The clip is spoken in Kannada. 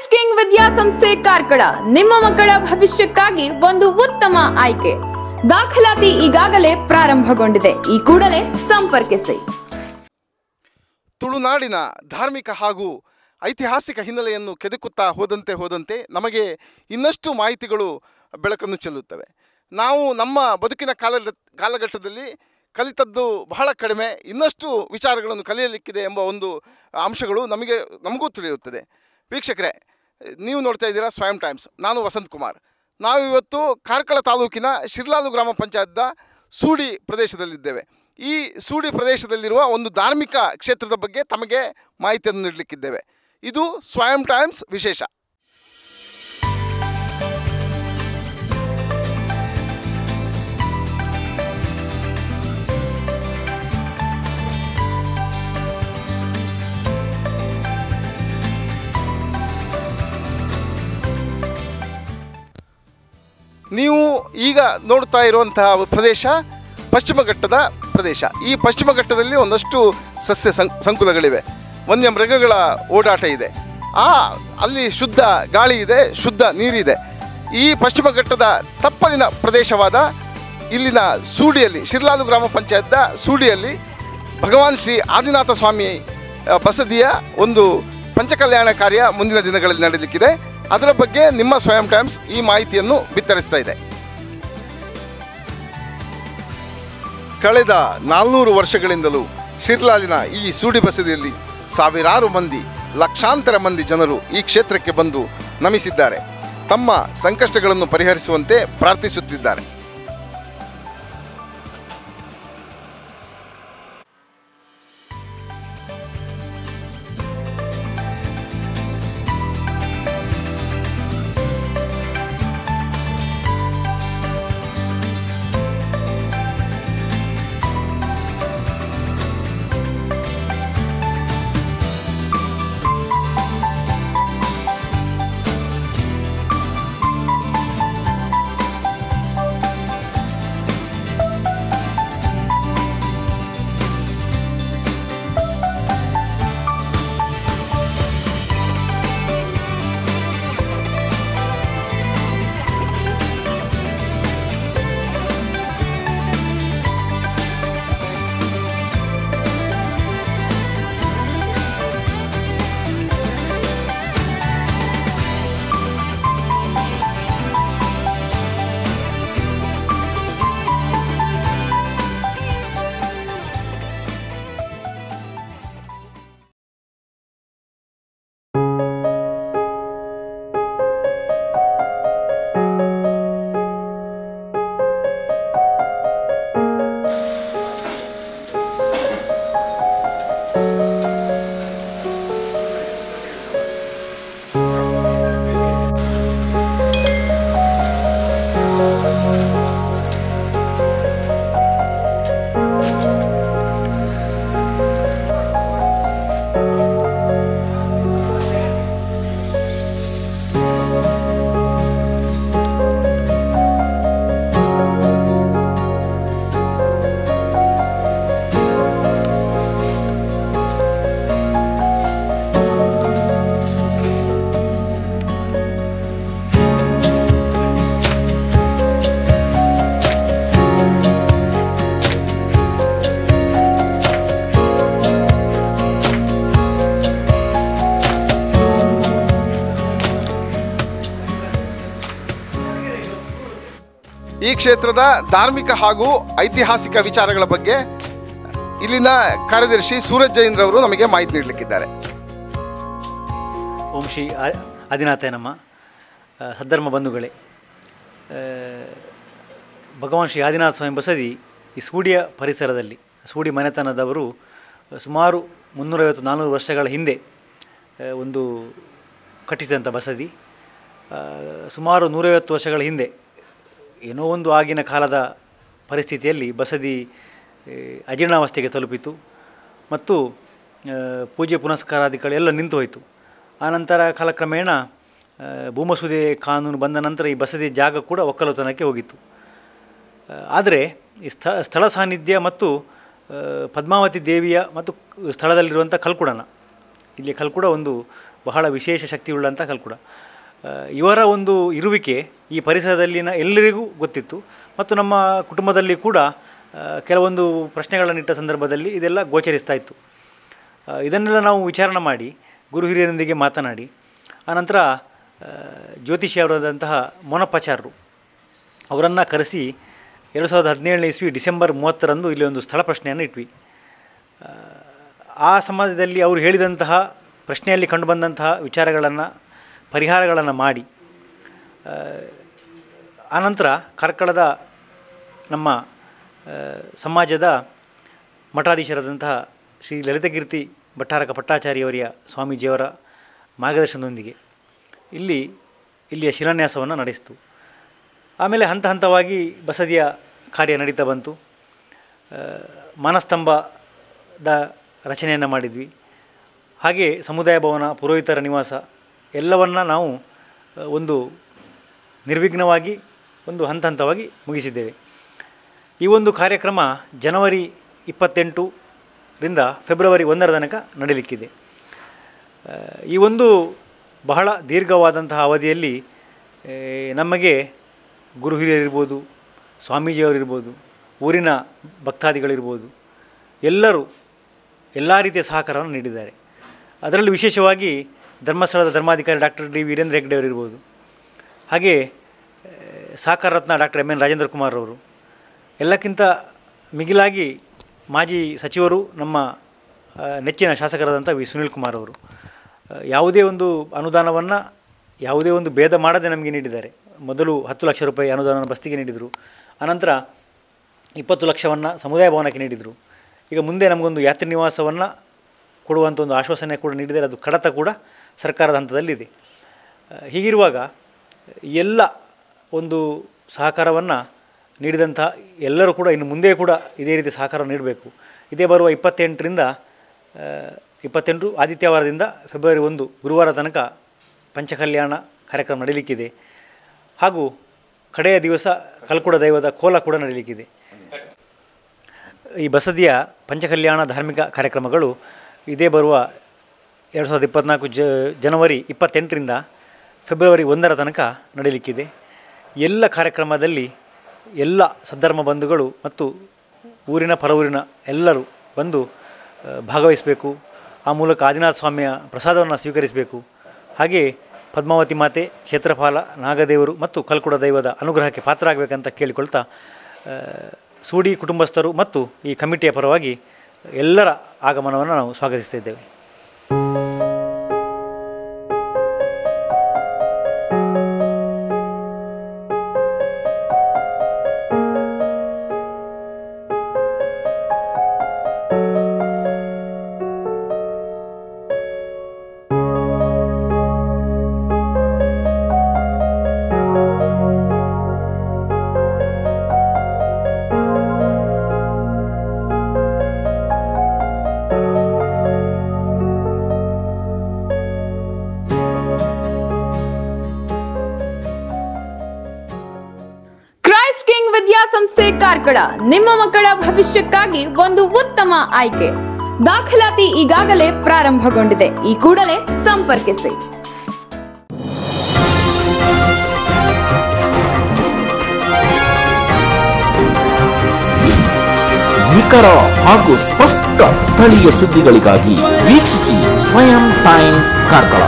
ಎಸ್ ಕಿಂಗ್ ವಿದ್ಯಾಸಂಸ್ಥೆ ಕಾರ್ಕಳ ನಿಮ್ಮ ಮಕ್ಕಳ ಭವಿಷ್ಯಕ್ಕಾಗಿ ಒಂದು ಉತ್ತಮ ಆಯ್ಕೆ. ದಾಖಲಾತಿ ಈಗಾಗಲೇ ಪ್ರಾರಂಭಗೊಂಡಿದೆ. ಈ ಕೂಡಲೇ ಸಂಪರ್ಕಿಸಿ. ತುಳುನಾಡಿನ ಧಾರ್ಮಿಕ ಹಾಗೂ ಐತಿಹಾಸಿಕ ಹಿನ್ನೆಲೆಯನ್ನು ಕೆದಕುತ್ತಾ ಹೋದಂತೆ ನಮಗೆ ಇನ್ನಷ್ಟು ಮಾಹಿತಿಗಳು ಬೆಳಕನ್ನು ಚೆಲ್ಲುತ್ತವೆ. ನಾವು ನಮ್ಮ ಬದುಕಿನ ಕಾಲಘಟ್ಟದಲ್ಲಿ ಕಲಿತದ್ದು ಬಹಳ ಕಡಿಮೆ, ಇನ್ನಷ್ಟು ವಿಚಾರಗಳನ್ನು ಕಲಿಯಲಿಕ್ಕಿದೆ ಎಂಬ ಒಂದು ಅಂಶಗಳು ನಮಗೂ ತಿಳಿಯುತ್ತದೆ. ವೀಕ್ಷಕರೇ, ನೀವು ನೋಡ್ತಾ ಇದ್ದೀರಾ ಸ್ವಯಂ ಟೈಮ್ಸ್. ನಾನು ವಸಂತ್ ಕುಮಾರ್. ನಾವಿವತ್ತು ಕಾರ್ಕಳ ತಾಲೂಕಿನ ಶಿರ್ಲಾಲು ಗ್ರಾಮ ಪಂಚಾಯತ್ನ ಸೂಡಿ ಪ್ರದೇಶದಲ್ಲಿದ್ದೇವೆ. ಈ ಸೂಡಿ ಪ್ರದೇಶದಲ್ಲಿರುವ ಒಂದು ಧಾರ್ಮಿಕ ಕ್ಷೇತ್ರದ ಬಗ್ಗೆ ತಮಗೆ ಮಾಹಿತಿಯನ್ನು ನೀಡಲಿಕ್ಕಿದ್ದೇವೆ. ಇದು ಸ್ವಯಂ ಟೈಮ್ಸ್ ವಿಶೇಷ. ನೀವು ಈಗ ನೋಡ್ತಾ ಇರುವಂತಹ ಪ್ರದೇಶ ಪಶ್ಚಿಮ ಘಟ್ಟದ ಪ್ರದೇಶ. ಈ ಪಶ್ಚಿಮ ಘಟ್ಟದಲ್ಲಿ ಒಂದಷ್ಟು ಸಸ್ಯ ಸಂಕುಲಗಳಿವೆ, ವನ್ಯ ಮೃಗಗಳ ಓಡಾಟ ಇದೆ, ಅಲ್ಲಿ ಶುದ್ಧ ಗಾಳಿ ಇದೆ, ಶುದ್ಧ ನೀರಿದೆ. ಈ ಪಶ್ಚಿಮ ಘಟ್ಟದ ತಪ್ಪಲಿನ ಪ್ರದೇಶವಾದ ಇಲ್ಲಿನ ಸೂಡಿಯಲ್ಲಿ, ಶಿರ್ಲಾಲು ಗ್ರಾಮ ಪಂಚಾಯತ್ನ ಸೂಡಿಯಲ್ಲಿ ಭಗವಾನ್ ಶ್ರೀ ಆದಿನಾಥ ಸ್ವಾಮಿ ಬಸದಿಯ ಒಂದು ಪಂಚಕಲ್ಯಾಣ ಕಾರ್ಯ ಮುಂದಿನ ದಿನಗಳಲ್ಲಿ ನಡೆಯಲಿಕ್ಕಿದೆ. ಅದರ ಬಗ್ಗೆ ನಿಮ್ಮ ಸ್ವಯಂ ಟೈಮ್ಸ್ ಈ ಮಾಹಿತಿಯನ್ನು ಬಿತ್ತರಿಸ್ತಾ ಇದೆ. ಕಳೆದ 400 ವರ್ಷಗಳಿಂದಲೂ ಶಿರ್ಲಾಲಿನ ಈ ಸೂಡಿ ಬಸದಿಯಲ್ಲಿ ಸಾವಿರಾರು ಮಂದಿ, ಲಕ್ಷಾಂತರ ಮಂದಿ ಜನರು ಈ ಕ್ಷೇತ್ರಕ್ಕೆ ಬಂದು ನಮಿಸಿದ್ದಾರೆ. ತಮ್ಮ ಸಂಕಷ್ಟಗಳನ್ನು ಪರಿಹರಿಸುವಂತೆ ಪ್ರಾರ್ಥಿಸುತ್ತಿದ್ದಾರೆ. ಈ ಕ್ಷೇತ್ರದ ಧಾರ್ಮಿಕ ಹಾಗೂ ಐತಿಹಾಸಿಕ ವಿಚಾರಗಳ ಬಗ್ಗೆ ಇಲ್ಲಿನ ಕಾರ್ಯದರ್ಶಿ ಸೂರಜ್ ಜೈನ್ ರವರು ನಮಗೆ ಮಾಹಿತಿ ನೀಡಲಿಕ್ಕಿದ್ದಾರೆ. ಓಂ ಶ್ರೀ ಆದಿನಾಥಾಯ ನಮಃ. ಸದ್ಧರ್ಮ ಬಂಧುಗಳೇ, ಭಗವಾನ್ ಶ್ರೀ ಆದಿನಾಥ ಸ್ವಾಮಿ ಬಸದಿ ಈ ಸೂಡಿಯ ಪರಿಸರದಲ್ಲಿ, ಸೂಡಿ ಮನೆತನದವರು ಸುಮಾರು 350-400 ವರ್ಷಗಳ ಹಿಂದೆ ಒಂದು ಕಟ್ಟಿಸಿದಂಥ ಬಸದಿ. ಸುಮಾರು 150 ವರ್ಷಗಳ ಹಿಂದೆ ಏನೋ ಒಂದು ಆಗಿನ ಕಾಲದ ಪರಿಸ್ಥಿತಿಯಲ್ಲಿ ಬಸದಿ ಅಜೀರ್ಣಾವಸ್ಥೆಗೆ ತಲುಪಿತು ಮತ್ತು ಪೂಜೆ ಪುನಸ್ಕಾರಾದಿಗಳೆಲ್ಲ ನಿಂತು ಹೋಯಿತು. ಆನಂತರ ಕಾಲಕ್ರಮೇಣ ಭೂಮಸೂದೆ ಕಾನೂನು ಬಂದ ನಂತರ ಈ ಬಸದಿ ಜಾಗ ಕೂಡ ಒಕ್ಕಲುತನಕ್ಕೆ ಹೋಗಿತ್ತು. ಆದರೆ ಈ ಸ್ಥಳ ಸಾನ್ನಿಧ್ಯ ಮತ್ತು ಪದ್ಮಾವತಿ ದೇವಿಯ ಮತ್ತು ಸ್ಥಳದಲ್ಲಿರುವಂಥ ಕಲ್ಕುಡನ, ಇಲ್ಲಿ ಕಲ್ಕುಡ ಒಂದು ಬಹಳ ವಿಶೇಷ ಶಕ್ತಿಯುಳ್ಳಂಥ ಕಲ್ಕುಡ. ಇವರ ಒಂದು ಇರುವಿಕೆ ಈ ಪರಿಸರದಲ್ಲಿನ ಎಲ್ಲರಿಗೂ ಗೊತ್ತಿತ್ತು ಮತ್ತು ನಮ್ಮ ಕುಟುಂಬದಲ್ಲಿ ಕೂಡ ಕೆಲವೊಂದು ಪ್ರಶ್ನೆಗಳನ್ನಿಟ್ಟ ಸಂದರ್ಭದಲ್ಲಿ ಇದೆಲ್ಲ ಗೋಚರಿಸ್ತಾ ಇತ್ತು. ಇದನ್ನೆಲ್ಲ ನಾವು ವಿಚಾರಣೆ ಮಾಡಿ ಗುರು ಹಿರಿಯರೊಂದಿಗೆ ಮಾತನಾಡಿ ಆನಂತರ ಜ್ಯೋತಿಷಿಯವರಾದಂತಹ ಮೊನಪ್ಪಾಚಾರ್ಯರು ಅವರನ್ನು ಕರೆಸಿ 2017ನೇ ಇಸ್ವಿ ಡಿಸೆಂಬರ್ 30ರಂದು ಇಲ್ಲಿ ಒಂದು ಸ್ಥಳ ಪ್ರಶ್ನೆಯನ್ನು ಇಟ್ವಿ. ಆ ಸಮಯದಲ್ಲಿ ಅವರು ಹೇಳಿದಂತಹ ಪ್ರಶ್ನೆಯಲ್ಲಿ ಕಂಡುಬಂದಂತಹ ವಿಚಾರಗಳನ್ನು ಪರಿಹಾರಗಳನ್ನು ಮಾಡಿ ಆನಂತರ ಕಾರ್ಕಳದ ನಮ್ಮ ಸಮಾಜದ ಮಠಾಧೀಶರಾದಂತಹ ಶ್ರೀ ಲಲಿತಕೀರ್ತಿ ಭಟ್ಟಾರಕ ಪಟ್ಟಾಚಾರ್ಯವರಿಯ ಸ್ವಾಮೀಜಿಯವರ ಮಾರ್ಗದರ್ಶನದೊಂದಿಗೆ ಇಲ್ಲಿಯ ಶಿಲಾನ್ಯಾಸವನ್ನು ನಡೆಸಿತು. ಆಮೇಲೆ ಹಂತ ಹಂತವಾಗಿ ಬಸದಿಯ ಕಾರ್ಯ ನಡೀತಾ ಬಂತು. ಮಾನಸ್ತಂಭದ ರಚನೆಯನ್ನು ಮಾಡಿದ್ವಿ. ಹಾಗೆ ಸಮುದಾಯ ಭವನ, ಪುರೋಹಿತರ ನಿವಾಸ ಎಲ್ಲವನ್ನು ನಾವು ಒಂದು ನಿರ್ವಿಘ್ನವಾಗಿ ಒಂದು ಹಂತ ಹಂತವಾಗಿ ಮುಗಿಸಿದ್ದೇವೆ. ಈ ಒಂದು ಕಾರ್ಯಕ್ರಮ ಜನವರಿ 28ರಿಂದ ಫೆಬ್ರವರಿ 1ರ ತನಕ ನಡೆಯಲಿಕ್ಕಿದೆ. ಈ ಒಂದು ಬಹಳ ದೀರ್ಘವಾದಂತಹ ಅವಧಿಯಲ್ಲಿ ನಮಗೆ ಗುರು ಹಿರಿಯರಿರ್ಬೋದು, ಸ್ವಾಮೀಜಿಯವರಿರ್ಬೋದು, ಊರಿನ ಭಕ್ತಾದಿಗಳಿರ್ಬೋದು, ಎಲ್ಲರೂ ಎಲ್ಲ ರೀತಿಯ ಸಹಕಾರವನ್ನು ನೀಡಿದ್ದಾರೆ. ಅದರಲ್ಲಿ ವಿಶೇಷವಾಗಿ ಧರ್ಮಸ್ಥಳದ ಧರ್ಮಾಧಿಕಾರಿ ಡಾಕ್ಟರ್ ಡಿ ವೀರೇಂದ್ರ ಹೆಗ್ಡೆ ಅವರಿರ್ಬೋದು, ಹಾಗೆ Sahakara Ratna doctor M N Rajendra Kumar ಅವರು, ಎಲ್ಲಕ್ಕಿಂತ ಮಿಗಿಲಾಗಿ ಮಾಜಿ ಸಚಿವರು ನಮ್ಮ ನೆಚ್ಚಿನ ಶಾಸಕರಾದಂಥ ವಿ ಸುನೀಲ್ ಕುಮಾರ್ ಅವರು ಯಾವುದೇ ಒಂದು ಅನುದಾನವನ್ನು ಯಾವುದೇ ಒಂದು ಭೇದ ಮಾಡದೆ ನಮಗೆ ನೀಡಿದ್ದಾರೆ. ಮೊದಲು 10 ಲಕ್ಷ ರೂಪಾಯಿ ಅನುದಾನ ಬಸ್ತಿಗೆ ನೀಡಿದರು, ಅನಂತರ 20 ಲಕ್ಷವನ್ನು ಸಮುದಾಯ ಭವನಕ್ಕೆ ನೀಡಿದರು. ಈಗ ಮುಂದೆ ನಮಗೊಂದು ಯಾತ್ರಿ ನಿವಾಸವನ್ನು ಕೊಡುವಂಥ ಒಂದು ಆಶ್ವಾಸನೆ ಕೂಡ ನೀಡಿದರೆ, ಅದು ಕಡತ ಕೂಡ ಸರ್ಕಾರದ ಹಂತದಲ್ಲಿದೆ. ಹೀಗಿರುವಾಗ ಎಲ್ಲ ಒಂದು ಸಹಕಾರವನ್ನು ನೀಡಿದಂಥ ಎಲ್ಲರೂ ಕೂಡ ಇನ್ನು ಮುಂದೆ ಕೂಡ ಇದೇ ರೀತಿ ಸಹಕಾರ ನೀಡಬೇಕು. ಇದೇ ಬರುವ 28 ಆದಿತ್ಯವಾರದಿಂದ ಫೆಬ್ರವರಿ 1 ಗುರುವಾರ ತನಕ ಪಂಚಕಲ್ಯಾಣ ಕಾರ್ಯಕ್ರಮ ನಡೀಲಿಕ್ಕಿದೆ. ಹಾಗೂ ಕಡೆಯ ದಿವಸ ಕಲ್ಕುಡ ದೈವದ ಕೋಲ ಕೂಡ ನಡೀಲಿಕ್ಕಿದೆ. ಈ ಬಸದಿಯ ಪಂಚಕಲ್ಯಾಣ ಧಾರ್ಮಿಕ ಕಾರ್ಯಕ್ರಮಗಳು ಇದೇ ಬರುವ 2024 ಜನವರಿ 28ರಿಂದ ಫೆಬ್ರವರಿ 1ರ ತನಕ ನಡೀಲಿಕ್ಕಿದೆ. ಎಲ್ಲ ಕಾರ್ಯಕ್ರಮದಲ್ಲಿ ಎಲ್ಲ ಸದ್ಧರ್ಮ ಬಂಧುಗಳು ಮತ್ತು ಊರಿನ ಪರವೂರಿನ ಎಲ್ಲರೂ ಬಂದು ಭಾಗವಹಿಸಬೇಕು. ಆ ಮೂಲಕ ಆದಿನಾಥ ಸ್ವಾಮಿಯ ಪ್ರಸಾದವನ್ನು ಸ್ವೀಕರಿಸಬೇಕು. ಹಾಗೆ ಪದ್ಮಾವತಿ ಮಾತೆ, ಕ್ಷೇತ್ರಪಾಲ, ನಾಗದೇವರು ಮತ್ತು ಕಲ್ಕುಡ ದೈವದ ಅನುಗ್ರಹಕ್ಕೆ ಪಾತ್ರರಾಗಬೇಕಂತ ಕೇಳಿಕೊಳ್ತಾ ಸೂಡಿ ಕುಟುಂಬಸ್ಥರು ಮತ್ತು ಈ ಕಮಿಟಿಯ ಪರವಾಗಿ ಎಲ್ಲರ ಆಗಮನವನ್ನು ನಾವು ಸ್ವಾಗತಿಸ್ತಾ ಇದ್ದೇವೆ. ವಿದ್ಯಾಸಂಸ್ಥೆ ಕಾರ್ಕಳ ನಿಮ್ಮ ಮಕ್ಕಳ ಭವಿಷ್ಯಕ್ಕಾಗಿ ಒಂದು ಉತ್ತಮ ಆಯ್ಕೆ. ದಾಖಲಾತಿ ಈಗಾಗಲೇ ಪ್ರಾರಂಭಗೊಂಡಿದೆ. ಈ ಕೂಡಲೇ ಸಂಪರ್ಕಿಸಿ. ನಿಖರ ಹಾಗೂ ಸ್ಪಷ್ಟ ಸ್ಥಳೀಯ ಸುದ್ದಿಗಳಿಗಾಗಿ ವೀಕ್ಷಿಸಿ ಸ್ವಯಂ ಟೈಮ್ಸ್ ಕಾರ್ಕಳ.